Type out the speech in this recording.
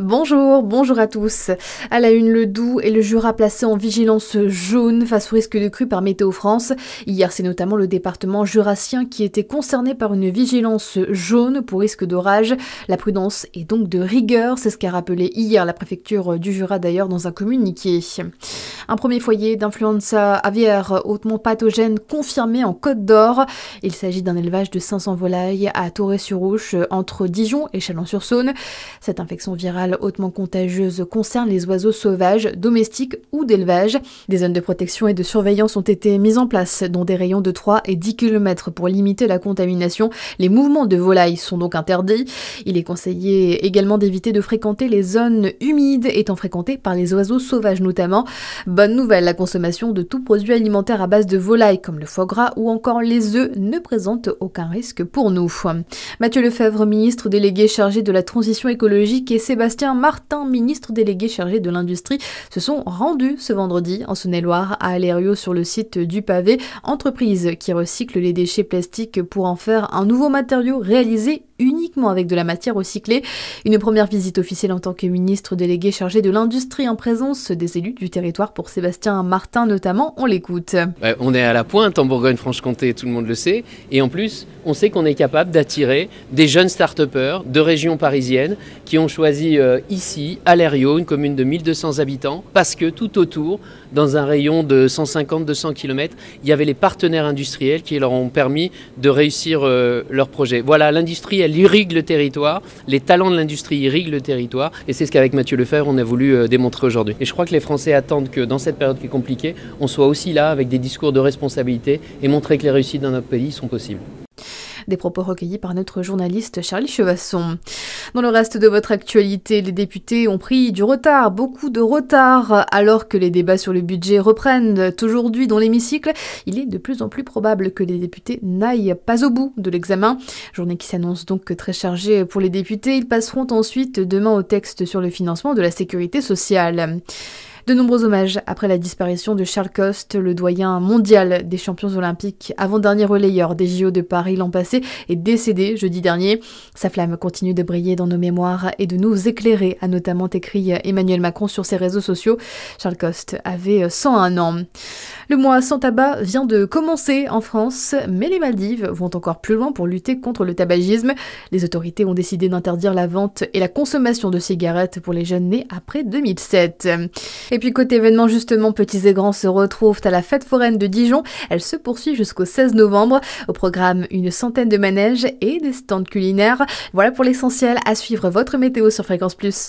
Bonjour à tous. À la une, le Doubs et le Jura placés en vigilance jaune face au risque de crue par Météo France. Hier, c'est notamment le département jurassien qui était concerné par une vigilance jaune pour risque d'orage. La prudence est donc de rigueur, c'est ce qu'a rappelé hier la préfecture du Jura d'ailleurs dans un communiqué. Un premier foyer d'influenza aviaire hautement pathogène confirmé en Côte d'Or. Il s'agit d'un élevage de 500 volailles à Torrey-sur-Ouche entre Dijon et Chalon-sur-Saône. Cette infection virale hautement contagieuse concerne les oiseaux sauvages, domestiques ou d'élevage. Des zones de protection et de surveillance ont été mises en place, dont des rayons de 3 et 10 km pour limiter la contamination. Les mouvements de volailles sont donc interdits. Il est conseillé également d'éviter de fréquenter les zones humides étant fréquentées par les oiseaux sauvages notamment. Bonne nouvelle, la consommation de tout produit alimentaire à base de volaille comme le foie gras ou encore les œufs ne présente aucun risque pour nous. Mathieu Lefebvre, ministre délégué chargé de la transition écologique, et Sébastien Martin, ministre délégué chargé de l'industrie, se sont rendus ce vendredi en Saône-et-Loire à Alériaux sur le site du Pavé, entreprise qui recycle les déchets plastiques pour en faire un nouveau matériau réalisé uniquement avec de la matière recyclée. Une première visite officielle en tant que ministre délégué chargé de l'industrie en présence des élus du territoire pour Sébastien Martin notamment. On l'écoute. On est à la pointe en Bourgogne-Franche-Comté, tout le monde le sait. Et en plus, on sait qu'on est capable d'attirer des jeunes start-upers de régions parisiennes qui ont choisi ici, à Alériaux, une commune de 1200 habitants, parce que tout autour, dans un rayon de 150-200 km, il y avait les partenaires industriels qui leur ont permis de réussir leur projet. Voilà, l'industrie, elle irrigue le territoire, les talents de l'industrie irriguent le territoire, et c'est ce qu'avec Mathieu Lefebvre, on a voulu démontrer aujourd'hui. Et je crois que les Français attendent que dans cette période qui est compliquée, on soit aussi là avec des discours de responsabilité et montrer que les réussites dans notre pays sont possibles. Des propos recueillis par notre journaliste Charlie Chevasson. Dans le reste de votre actualité, les députés ont pris du retard, beaucoup de retard, alors que les débats sur le budget reprennent aujourd'hui dans l'hémicycle. Il est de plus en plus probable que les députés n'aillent pas au bout de l'examen. Journée qui s'annonce donc très chargée pour les députés. Ils passeront ensuite demain au texte sur le financement de la sécurité sociale. De nombreux hommages après la disparition de Charles Coste, le doyen mondial des champions olympiques, avant-dernier relayeur des JO de Paris l'an passé, est décédé jeudi dernier. Sa flamme continue de briller dans nos mémoires et de nous éclairer, a notamment écrit Emmanuel Macron sur ses réseaux sociaux. Charles Coste avait 101 ans. Le mois sans tabac vient de commencer en France, mais les Maldives vont encore plus loin pour lutter contre le tabagisme. Les autorités ont décidé d'interdire la vente et la consommation de cigarettes pour les jeunes nés après 2007. Et puis côté événements justement, petits et grands se retrouvent à la fête foraine de Dijon. Elle se poursuit jusqu'au 16 novembre. Au programme, une centaine de manèges et des stands culinaires. Voilà pour l'essentiel. À suivre votre météo sur Fréquence Plus.